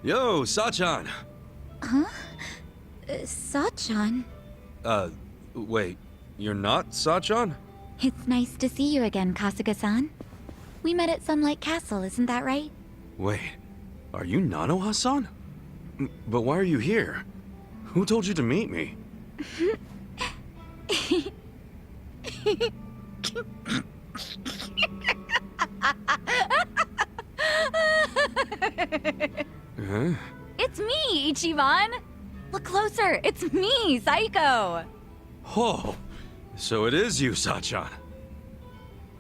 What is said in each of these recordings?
Yo, Sachan! Huh? Sachan? Wait. You're not Sachan? It's nice to see you again, Kasuga-san. We met at Sunlight Castle, isn't that right? Wait. Are you Nanoha-san? But why are you here? Who told you to meet me? Huh? It's me, Ichiban! Look closer, it's me, Saeko! Oh, so it is you, Sachan.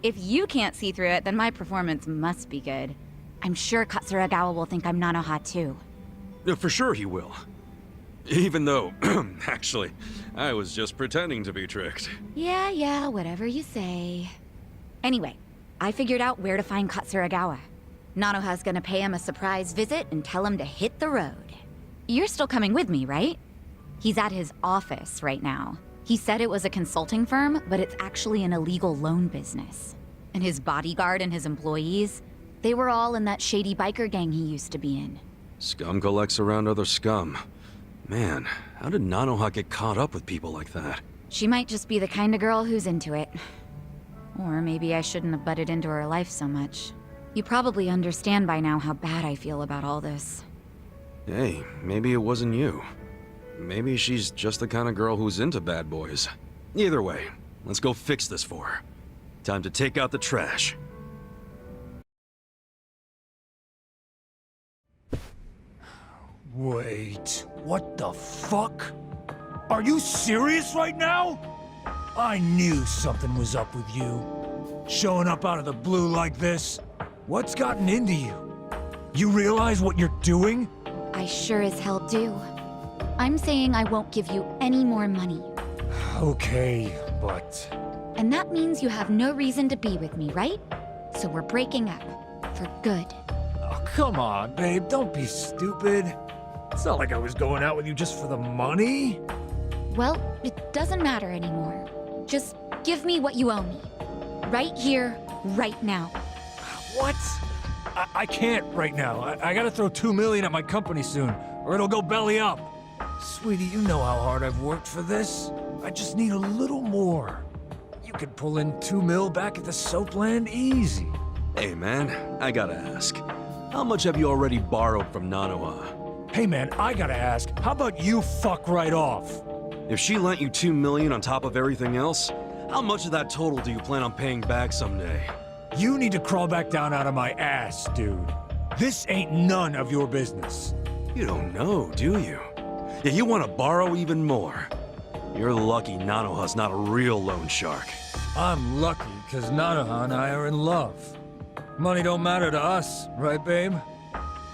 If you can't see through it, then my performance must be good. I'm sure Katsuragawa will think I'm Nanoha too. For sure he will. Even though, actually, I was just pretending to be tricked. Yeah, whatever you say. Anyway, I figured out where to find Katsuragawa. Nanoha's gonna pay him a surprise visit and tell him to hit the road. You're still coming with me, right? He's at his office right now. He said it was a consulting firm, but it's actually an illegal loan business. And his bodyguard and his employees, they were all in that shady biker gang he used to be in. Scum collects around other scum. Man, how did Nanoha get caught up with people like that? She might just be the kind of girl who's into it. Or maybe I shouldn't have butted into her life so much. You probably understand by now how bad I feel about all this. Hey, maybe it wasn't you. Maybe she's just the kind of girl who's into bad boys. Either way, let's go fix this for her. Time to take out the trash. Wait, what the fuck? Are you serious right now? I knew something was up with you. Showing up out of the blue like this. What's gotten into you? You realize what you're doing? I sure as hell do. I'm saying I won't give you any more money. Okay, but... And that means you have no reason to be with me, right? So we're breaking up. For good. Oh, come on, babe, don't be stupid. It's not like I was going out with you just for the money. Well, it doesn't matter anymore. Just give me what you owe me. Right here, right now. What? I can't right now. I gotta throw $2 million at my company soon, or it'll go belly up. Sweetie, you know how hard I've worked for this. I just need a little more. You could pull in $2 mil back at the Soapland easy. Hey man, I gotta ask. How much have you already borrowed from Nanoha? Hey man, I gotta ask, how about you fuck right off? If she lent you $2 million on top of everything else, how much of that total do you plan on paying back someday? You need to crawl back down out of my ass, dude. This ain't none of your business. You don't know, do you? Yeah, you want to borrow even more. You're lucky Nanoha's not a real loan shark. I'm lucky, because Nanoha and I are in love. Money don't matter to us, right, babe?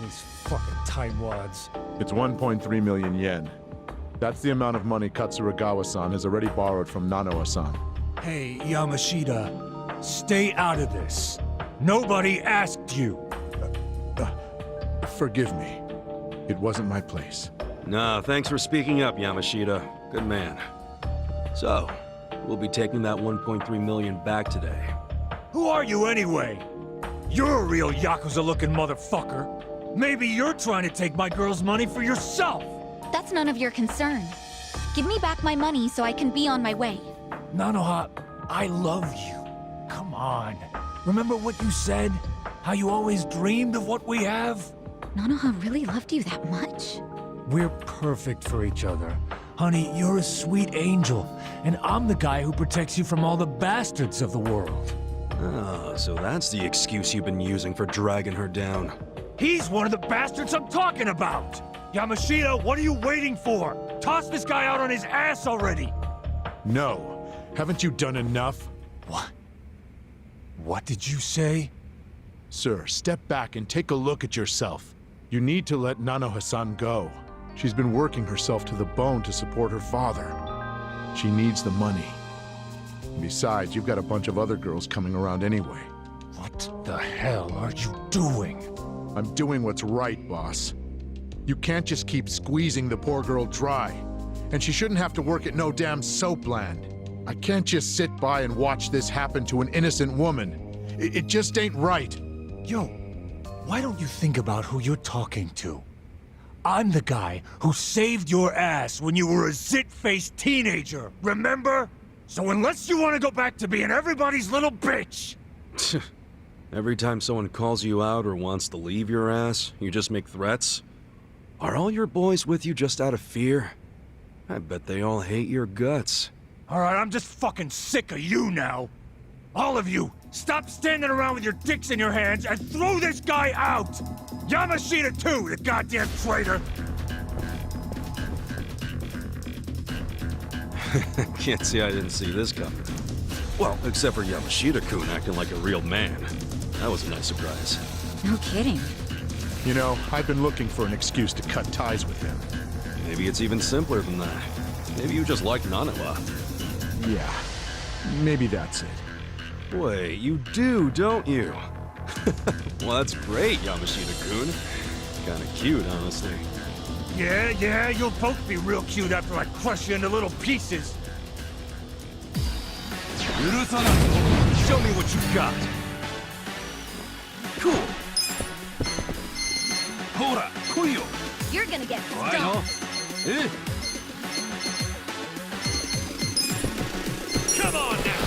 These fucking tightwads. It's 1.3 million yen. That's the amount of money Katsuragawa-san has already borrowed from Nanoha-san. Hey, Yamashita. Stay out of this. Nobody asked you. Forgive me. It wasn't my place. Nah, thanks for speaking up, Yamashita. Good man. So, we'll be taking that 1.3 million back today. Who are you anyway? You're a real Yakuza-looking motherfucker. Maybe you're trying to take my girl's money for yourself. That's none of your concern. Give me back my money so I can be on my way. Nanoha, I love you. Come on. Remember what you said? How you always dreamed of what we have? Nanoha really loved you that much? We're perfect for each other. Honey, you're a sweet angel, and I'm the guy who protects you from all the bastards of the world. Ah, so that's the excuse you've been using for dragging her down. He's one of the bastards I'm talking about! Yamashita, what are you waiting for? Toss this guy out on his ass already! No. Haven't you done enough? What? What did you say? Sir, step back and take a look at yourself. You need to let Nanoha-san go. She's been working herself to the bone to support her father. She needs the money. Besides, you've got a bunch of other girls coming around anyway. What the hell are you doing? I'm doing what's right, boss. You can't just keep squeezing the poor girl dry. And she shouldn't have to work at no damn Soapland. I can't just sit by and watch this happen to an innocent woman. It just ain't right. Yo, why don't you think about who you're talking to? I'm the guy who saved your ass when you were a zit-faced teenager, remember? So unless you want to go back to being everybody's little bitch... Every time someone calls you out or wants to leave your ass, you just make threats? Are all your boys with you just out of fear? I bet they all hate your guts. Alright, I'm just fucking sick of you now. All of you, stop standing around with your dicks in your hands and throw this guy out! Yamashita too, the goddamn traitor! Can't say I didn't see this coming. Well, except for Yamashita-kun acting like a real man. That was a nice surprise. No kidding. You know, I've been looking for an excuse to cut ties with him. Maybe it's even simpler than that. Maybe you just like Nanawa. Yeah, maybe that's it. Wait, you do, don't you? Well, that's great, Yamashita-kun. Kinda cute, honestly. Yeah, you'll both be real cute after I crush you into little pieces. Show me what you got. Cool. Hora, koyo. You're gonna get I stoned. know. Eh? Come on now.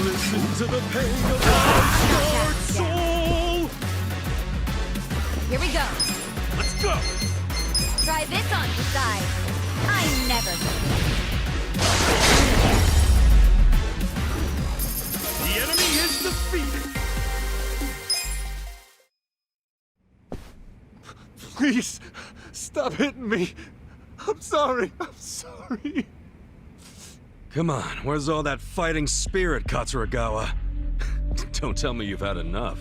Listen to the pain of my soul. Here we go. Let's go. Try this on your side. I never forget. The enemy is defeated. Please, stop hitting me. I'm sorry. Come on, where's all that fighting spirit, Katsuragawa? Don't tell me you've had enough.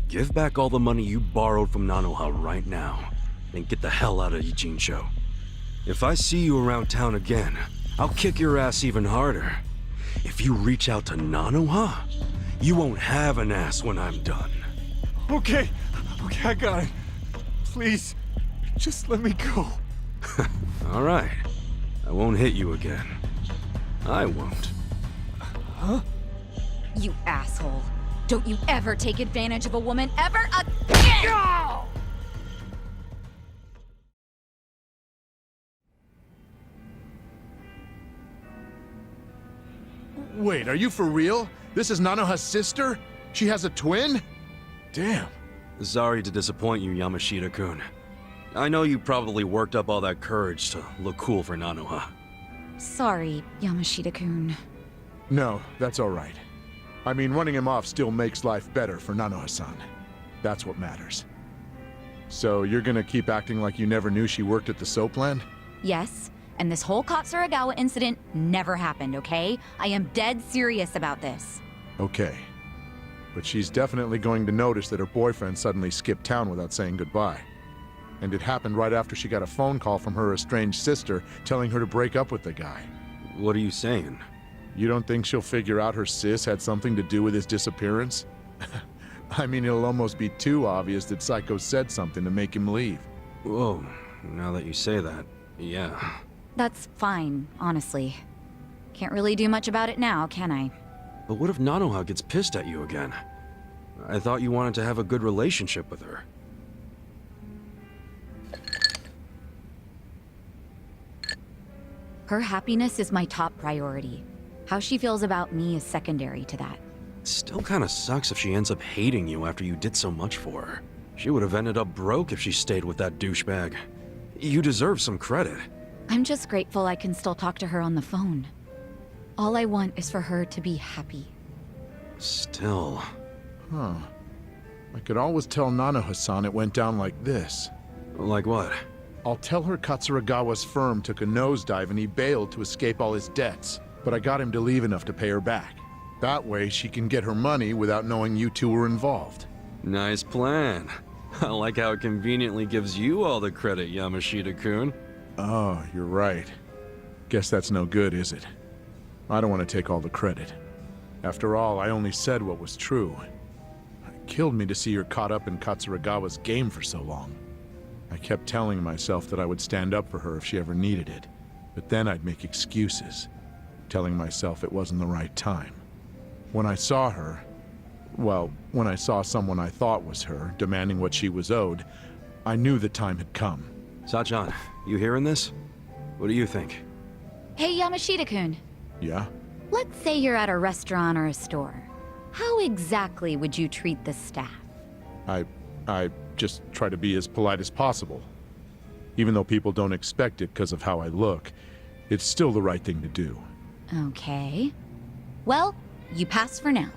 Give back all the money you borrowed from Nanoha right now, and get the hell out of Ijincho. If I see you around town again, I'll kick your ass even harder. If you reach out to Nanoha, you won't have an ass when I'm done. Okay, I got it. Please, just let me go. All right. I won't hit you again. I won't. You asshole. Don't you ever take advantage of a woman ever again! Wait, are you for real? This is Nanoha's sister? She has a twin? Damn. Sorry to disappoint you, Yamashita-kun. I know you probably worked up all that courage to look cool for Nanoha. Sorry, Yamashita-kun. No, that's all right. I mean, running him off still makes life better for Nanoha-san. That's what matters. So you're gonna keep acting like you never knew she worked at the soap land? Yes, and this whole Katsuragawa incident never happened, okay? I am dead serious about this. Okay. But she's definitely going to notice that her boyfriend suddenly skipped town without saying goodbye. And it happened right after she got a phone call from her estranged sister telling her to break up with the guy. What are you saying? You don't think she'll figure out her sis had something to do with his disappearance? I mean, it'll almost be too obvious that Saeko said something to make him leave. Whoa, now that you say that, yeah. That's fine, honestly. Can't really do much about it now, can I? But what if Nanoha gets pissed at you again? I thought you wanted to have a good relationship with her. Her happiness is my top priority. How she feels about me is secondary to that. Still kinda sucks if she ends up hating you after you did so much for her. She would have ended up broke if she stayed with that douchebag. You deserve some credit. I'm just grateful I can still talk to her on the phone. All I want is for her to be happy. Still... Huh. I could always tell Nanoha-san it went down like this. Like what? I'll tell her Katsuragawa's firm took a nosedive and he bailed to escape all his debts, but I got him to leave enough to pay her back. That way she can get her money without knowing you two were involved. Nice plan. I like how it conveniently gives you all the credit, Yamashita-kun. Oh, you're right. Guess that's no good, is it? I don't want to take all the credit. After all, I only said what was true. It killed me to see her caught up in Katsuragawa's game for so long. I kept telling myself that I would stand up for her if she ever needed it, but then I'd make excuses, telling myself it wasn't the right time. When I saw her, Well, when I saw someone I thought was her, demanding what she was owed, I knew the time had come. Sachan, you hearing this? What do you think? Hey, Yamashita-kun. Yeah? Let's say you're at a restaurant or a store. How exactly would you treat the staff? I just try to be as polite as possible. Even though people don't expect it because of how I look, it's still the right thing to do. Okay. Well, you pass for now.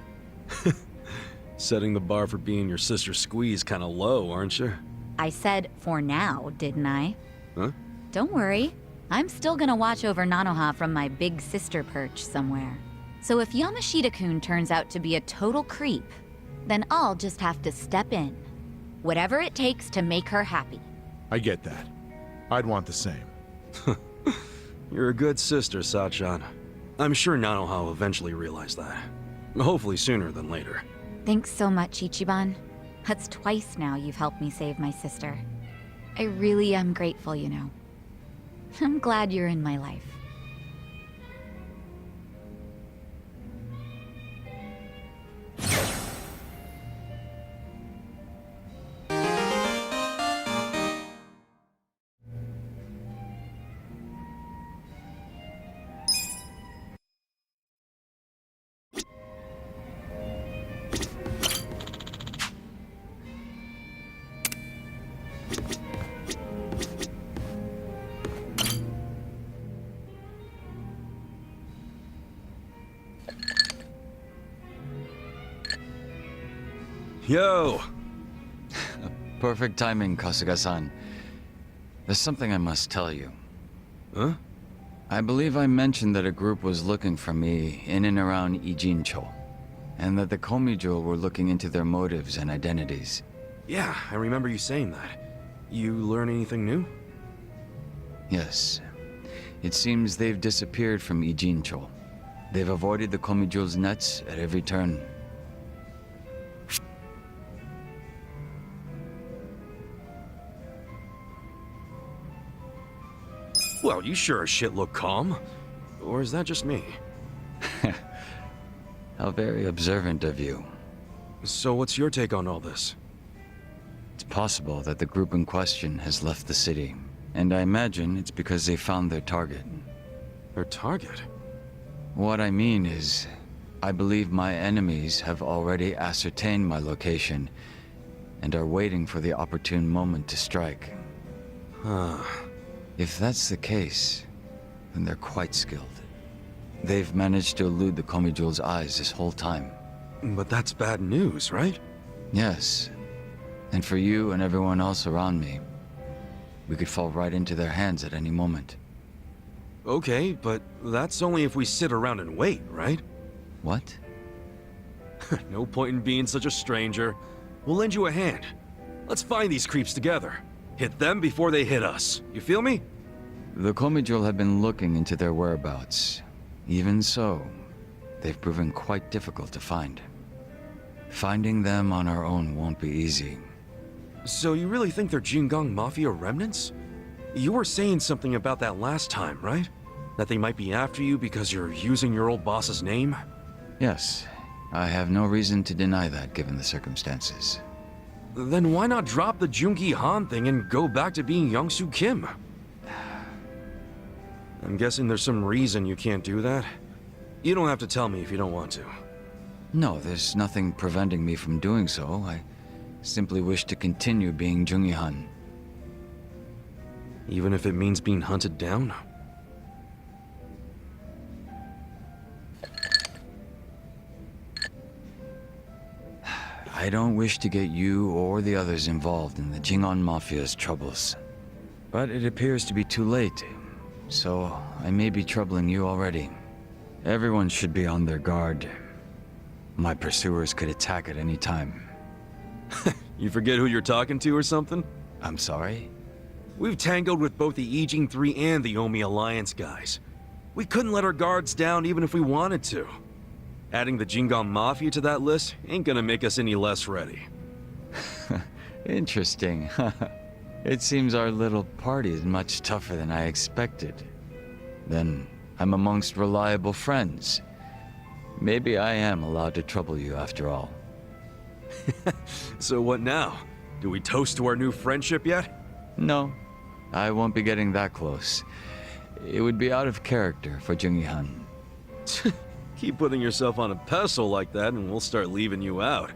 Setting the bar for being your sister's squeeze kinda low, aren't you? I said for now, didn't I? Huh? Don't worry. I'm still gonna watch over Nanoha from my big sister perch somewhere. So if Yamashita-kun turns out to be a total creep, then I'll just have to step in. Whatever it takes to make her happy. I get that. I'd want the same. You're a good sister, Sachan. I'm sure Nanoha will eventually realize that. Hopefully sooner than later. Thanks so much, Ichiban. That's twice now you've helped me save my sister. I really am grateful, you know. I'm glad you're in my life. Yo! Perfect timing, Kasuga-san. There's something I must tell you. Huh? I believe I mentioned that a group was looking for me in and around Ijincho, and that the Komijo were looking into their motives and identities. Yeah, I remember you saying that. You learn anything new? Yes. It seems they've disappeared from Ijincho. They've avoided the Komijo's nets at every turn. Well, you sure as shit look calm. Or is that just me? How very observant of you. So what's your take on all this? It's possible that the group in question has left the city, and I imagine it's because they found their target. Their target? What I mean is, I believe my enemies have already ascertained my location and are waiting for the opportune moment to strike. Huh. If that's the case, then they're quite skilled. They've managed to elude the Komijo's eyes this whole time. But that's bad news, right? Yes. And for you and everyone else around me, we could fall right into their hands at any moment. Okay, but that's only if we sit around and wait, right? What? No point in being such a stranger. We'll lend you a hand. Let's find these creeps together. Hit them before they hit us. You feel me? The Komijo have been looking into their whereabouts. Even so, they've proven quite difficult to find. Finding them on our own won't be easy. So you really think they're Jingang Mafia remnants? You were saying something about that last time, right? That they might be after you because you're using your old boss's name? Yes, I have no reason to deny that given the circumstances. Then why not drop the Jungi Han thing and go back to being Youngsu Kim? I'm guessing there's some reason you can't do that. You don't have to tell me if you don't want to. No, there's nothing preventing me from doing so. I simply wish to continue being Jungi-han. Even if it means being hunted down? I don't wish to get you or the others involved in the Jingon Mafia's troubles. But it appears to be too late, so I may be troubling you already. Everyone should be on their guard. My pursuers could attack at any time. You forget who you're talking to or something? I'm sorry? We've tangled with both the Ijing 3 and the Omi Alliance guys. We couldn't let our guards down even if we wanted to. Adding the Jingon Mafia to that list ain't gonna make us any less ready. Interesting. It seems our little party is much tougher than I expected. Then I'm amongst reliable friends. Maybe I am allowed to trouble you after all. So what now? Do we toast to our new friendship yet? No, I won't be getting that close. It would be out of character for Jungi-han. Keep putting yourself on a pedestal like that and we'll start leaving you out.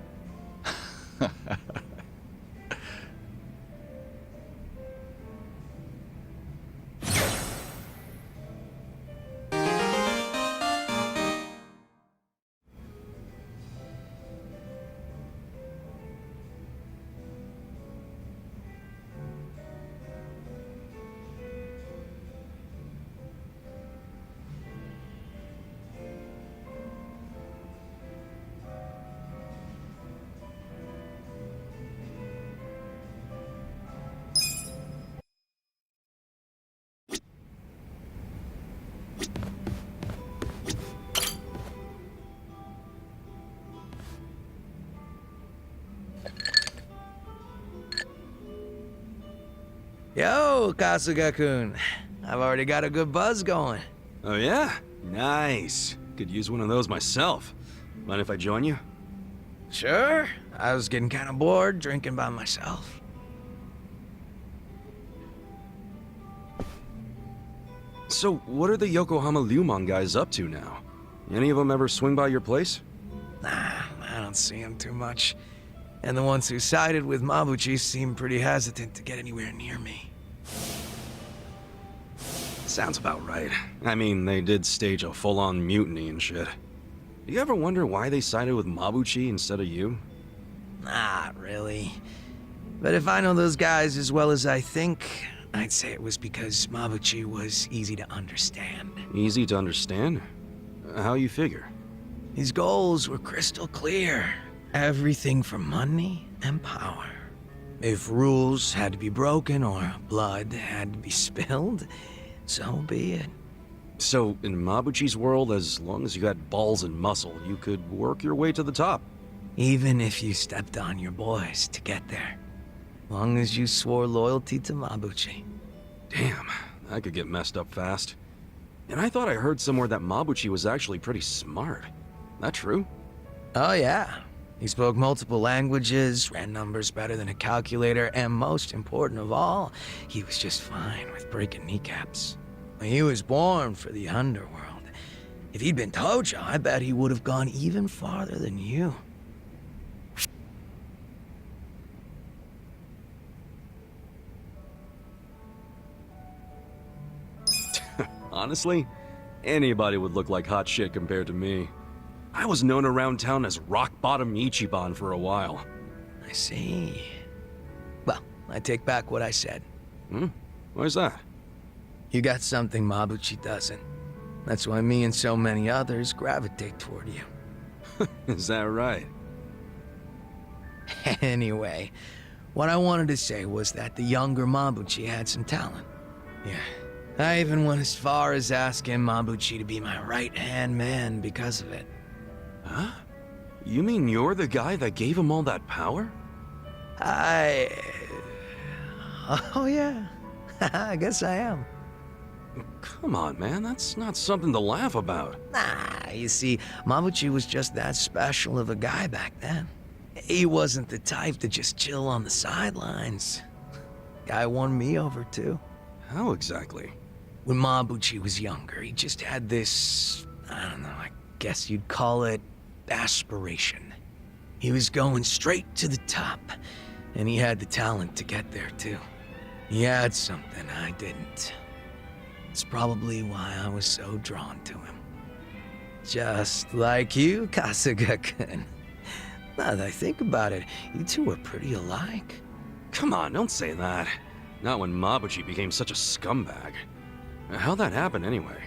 Yo, Kasuga-kun. I've already got a good buzz going. Oh yeah? Nice. Could use one of those myself. Mind if I join you? Sure. I was getting kind of bored drinking by myself. So, what are the Yokohama Lumon guys up to now? Any of them ever swing by your place? Nah, I don't see him too much. And the ones who sided with Mabuchi seem pretty hesitant to get anywhere near me. Sounds about right. I mean, they did stage a full-on mutiny and shit. Do you ever wonder why they sided with Mabuchi instead of you? Not really. But if I know those guys as well as I think, I'd say it was because Mabuchi was easy to understand. Easy to understand? How you figure? His goals were crystal clear. Everything for money and power. If rules had to be broken or blood had to be spilled, so be it. So, in Mabuchi's world, as long as you had balls and muscle, you could work your way to the top. Even if you stepped on your boys to get there. Long as you swore loyalty to Mabuchi. Damn, that could get messed up fast. And I thought I heard somewhere that Mabuchi was actually pretty smart. That true? Oh yeah. He spoke multiple languages, ran numbers better than a calculator, and most important of all, he was just fine with breaking kneecaps. He was born for the underworld. If he'd been Tojo, I bet he would have gone even farther than you. Honestly, anybody would look like hot shit compared to me. I was known around town as rock bottom Ichiban for a while. I see. Well, I take back what I said. Why's that? You got something Mabuchi doesn't. That's why me and so many others gravitate toward you. Is that right? Anyway, what I wanted to say was that the younger Mabuchi had some talent. Yeah. I even went as far as asking Mabuchi to be my right-hand man because of it. Huh? You mean you're the guy that gave him all that power? Oh yeah. I guess I am. Come on, man, that's not something to laugh about. Nah, you see, Mabuchi was just that special of a guy back then. He wasn't the type to just chill on the sidelines. Guy won me over too. How exactly? When Mabuchi was younger, he just had this, I don't know, I guess you'd call it aspiration. He was going straight to the top, and he had the talent to get there too. He had something I didn't. It's probably why I was so drawn to him. Just like you, Kasuga-kun. Now that I think about it, you two are pretty alike. Come on, don't say that. Not when Mabuchi became such a scumbag. How'd that happen anyway?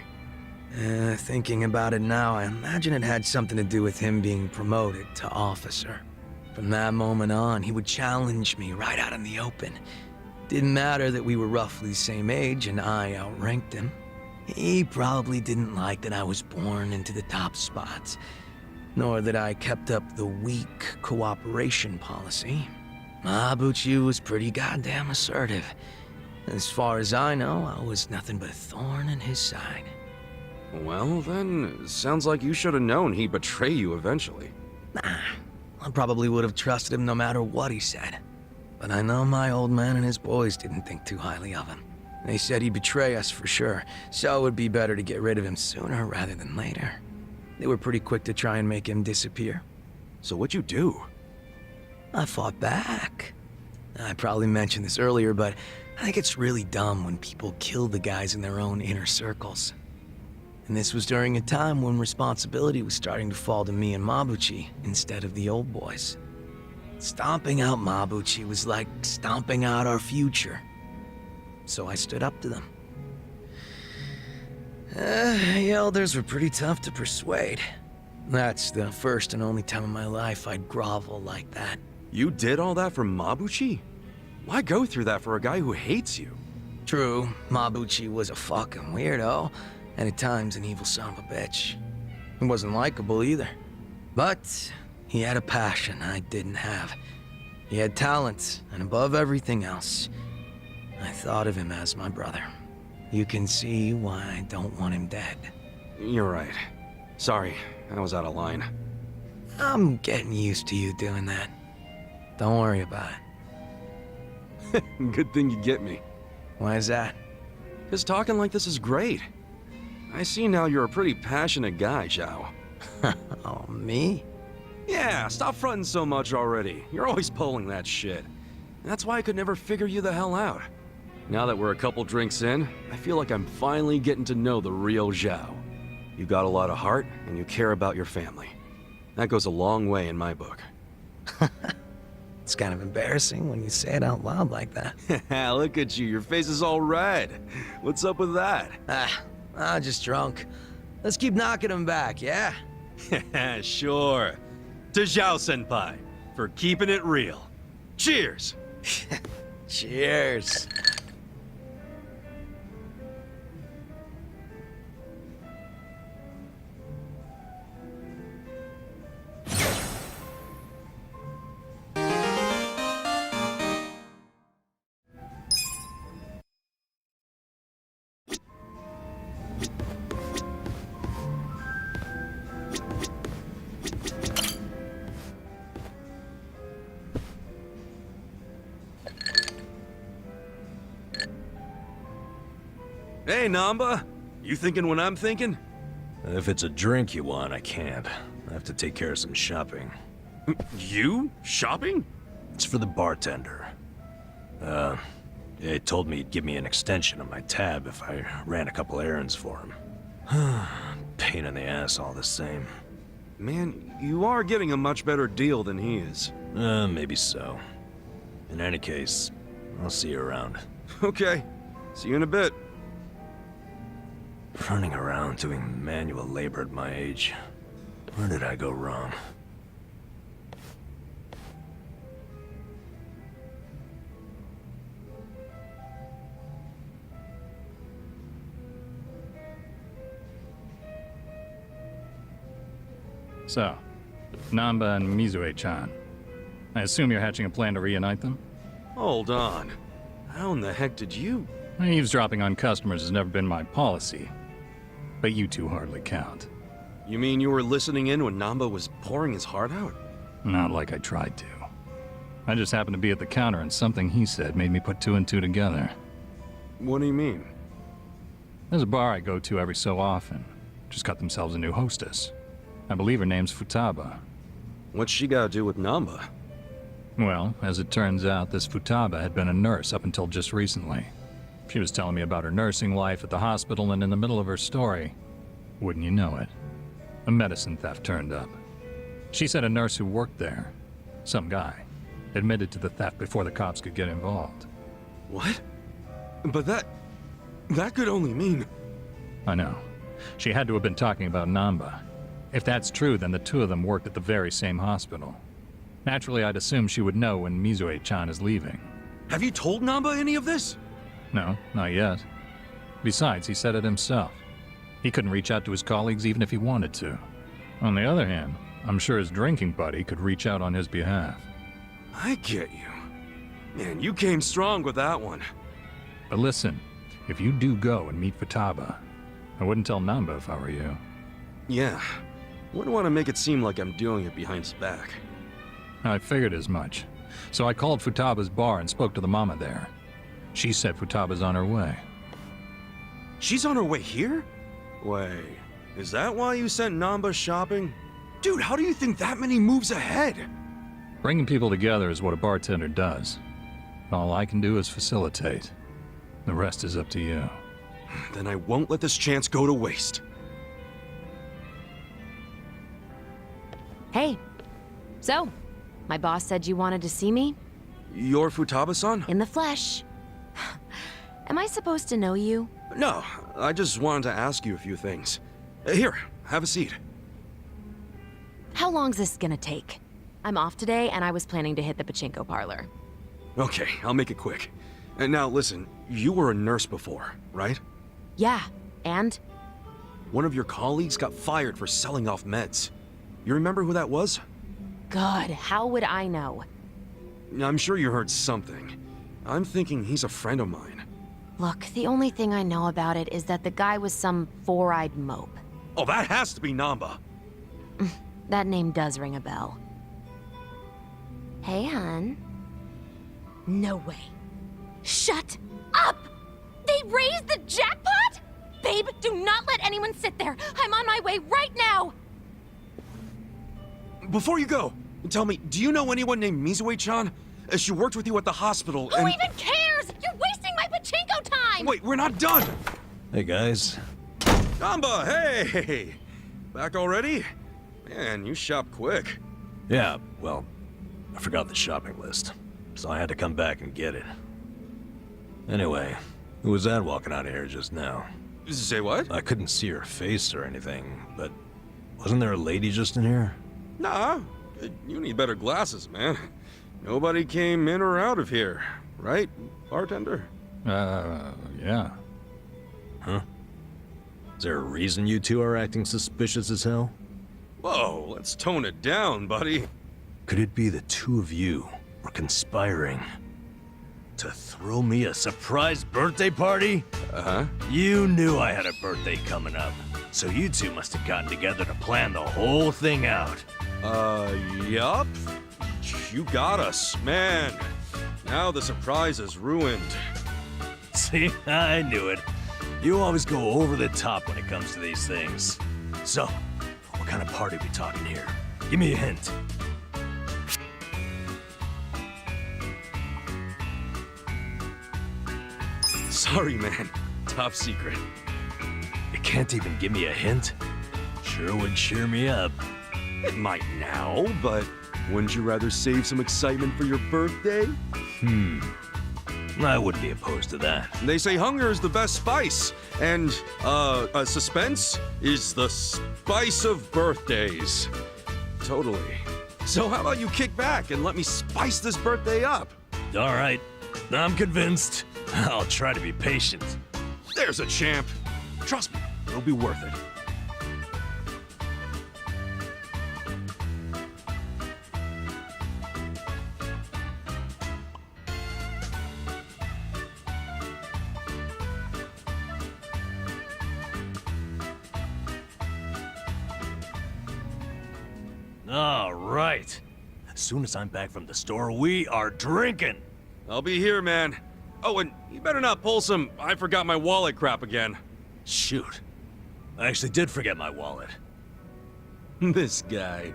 Thinking about it now, I imagine it had something to do with him being promoted to officer. From that moment on, he would challenge me right out in the open. Didn't matter that we were roughly the same age and I outranked him. He probably didn't like that I was born into the top spots, nor that I kept up the weak cooperation policy. Mabuchi was pretty goddamn assertive. As far as I know, I was nothing but a thorn in his side. Well, then, sounds like you should have known he'd betray you eventually. Nah, I probably would have trusted him no matter what he said. But I know my old man and his boys didn't think too highly of him. They said he'd betray us for sure, so it would be better to get rid of him sooner rather than later. They were pretty quick to try and make him disappear. So what'd you do? I fought back. I probably mentioned this earlier, but I think it's really dumb when people kill the guys in their own inner circles. And this was during a time when responsibility was starting to fall to me and Mabuchi instead of the old boys. Stomping out Mabuchi was like stomping out our future. So I stood up to them. The elders were pretty tough to persuade. That's the first and only time in my life I'd grovel like that. You did all that for Mabuchi? Why go through that for a guy who hates you? True, Mabuchi was a fucking weirdo, and at times an evil son of a bitch. He wasn't likable either. But he had a passion I didn't have. He had talent, and above everything else, I thought of him as my brother. You can see why I don't want him dead. You're right. Sorry, I was out of line. I'm getting used to you doing that. Don't worry about it. Good thing you get me. Why is that? 'Cause talking like this is great. I see now you're a pretty passionate guy, Zhao. Oh, me? Yeah, stop fronting so much already. You're always pulling that shit. That's why I could never figure you the hell out. Now that we're a couple drinks in, I feel like I'm finally getting to know the real Zhao. You got a lot of heart, and you care about your family. That goes a long way in my book. It's kind of embarrassing when you say it out loud like that. Look at you, your face is all red. What's up with that? I'm just drunk. Let's keep knocking him back, yeah? Sure. To Zhao-senpai, for keeping it real. Cheers! Cheers. Hey, Namba. You thinking what I'm thinking? If it's a drink you want, I can't. I have to take care of some shopping. You? Shopping? It's for the bartender. He told me he'd give me an extension on my tab if I ran a couple errands for him. Pain in the ass all the same. Man, you are getting a much better deal than he is. Maybe so. In any case, I'll see you around. Okay. See you in a bit. Running around doing manual labor at my age. Where did I go wrong? So, Namba and Mizue-chan. I assume you're hatching a plan to reunite them? Hold on. How in the heck did you... Eavesdropping on customers has never been my policy. But you two hardly count. You mean you were listening in when Namba was pouring his heart out? Not like I tried to. I just happened to be at the counter and something he said made me put two and two together. What do you mean? There's a bar I go to every so often. Just got themselves a new hostess. I believe her name's Futaba. What's she gotta do with Namba? Well, as it turns out, this Futaba had been a nurse up until just recently. She was telling me about her nursing life at the hospital, and in the middle of her story, wouldn't you know it, a medicine theft turned up. She said a nurse who worked there, some guy, admitted to the theft before the cops could get involved. What? But that could only mean... I know. She had to have been talking about Namba. If that's true, then the two of them worked at the very same hospital. Naturally, I'd assume she would know when Mizue-chan is leaving. Have you told Namba any of this? No, not yet. Besides, he said it himself. He couldn't reach out to his colleagues even if he wanted to. On the other hand, I'm sure his drinking buddy could reach out on his behalf. I get you. Man, you came strong with that one. But listen, if you do go and meet Futaba, I wouldn't tell Namba if I were you. Yeah. Wouldn't want to make it seem like I'm doing it behind his back. I figured as much. So I called Futaba's bar and spoke to the mama there. She said Futaba's on her way. She's on her way here? Wait, is that why you sent Namba shopping? Dude, how do you think that many moves ahead? Bringing people together is what a bartender does. All I can do is facilitate. The rest is up to you. Then I won't let this chance go to waste. Hey. So, my boss said you wanted to see me? You're Futaba-san? In the flesh. Am I supposed to know you? No, I just wanted to ask you a few things. Here, have a seat. How long's this gonna take? I'm off today, and I was planning to hit the pachinko parlor. Okay, I'll make it quick. And now listen, you were a nurse before, right? Yeah, and? One of your colleagues got fired for selling off meds. You remember who that was? God, how would I know? I'm sure you heard something. I'm thinking he's a friend of mine. Look, the only thing I know about it is that the guy was some four-eyed mope. Oh, that has to be Namba. That name does ring a bell. Hey, hun. No way. Shut up! They raised the jackpot?! Babe, do not let anyone sit there! I'm on my way right now! Before you go, tell me, do you know anyone named Mizue-chan? She worked with you at the hospital Who and... even cares?! You're wasting my pachinko time! Wait, we're not done! Hey, guys. Namba, hey! Back already? Man, you shop quick. Yeah, well, I forgot the shopping list, so I had to come back and get it. Anyway, who was that walking out of here just now? Say what? I couldn't see her face or anything, but wasn't there a lady just in here? Nah, you need better glasses, man. Nobody came in or out of here, right, bartender? Yeah. Huh? Is there a reason you two are acting suspicious as hell? Whoa, let's tone it down, buddy. Could it be the two of you were conspiring to throw me a surprise birthday party? Uh-huh. You knew I had a birthday coming up, so you two must have gotten together to plan the whole thing out. Yup. You got us, man. Now the surprise is ruined. See, I knew it. You always go over the top when it comes to these things. So, what kind of party are we talking here? Give me a hint. Sorry, man. Top secret. You can't even give me a hint? Sure would cheer me up. It might now, but wouldn't you rather save some excitement for your birthday? I wouldn't be opposed to that. They say hunger is the best spice, and, suspense is the spice of birthdays. Totally. So how about you kick back and let me spice this birthday up? All right, I'm convinced. I'll try to be patient. There's a champ. Trust me, it'll be worth it. All right. As soon as I'm back from the store, we are drinking. I'll be here, man. Oh, and you better not pull some I forgot my wallet crap again. Shoot. I actually did forget my wallet. This guy.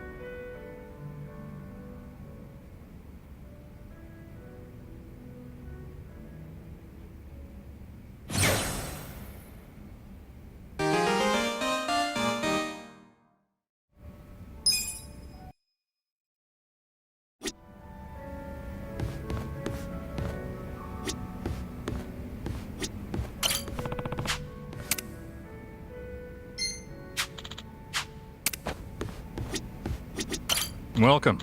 Welcome.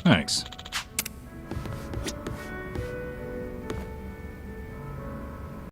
Thanks.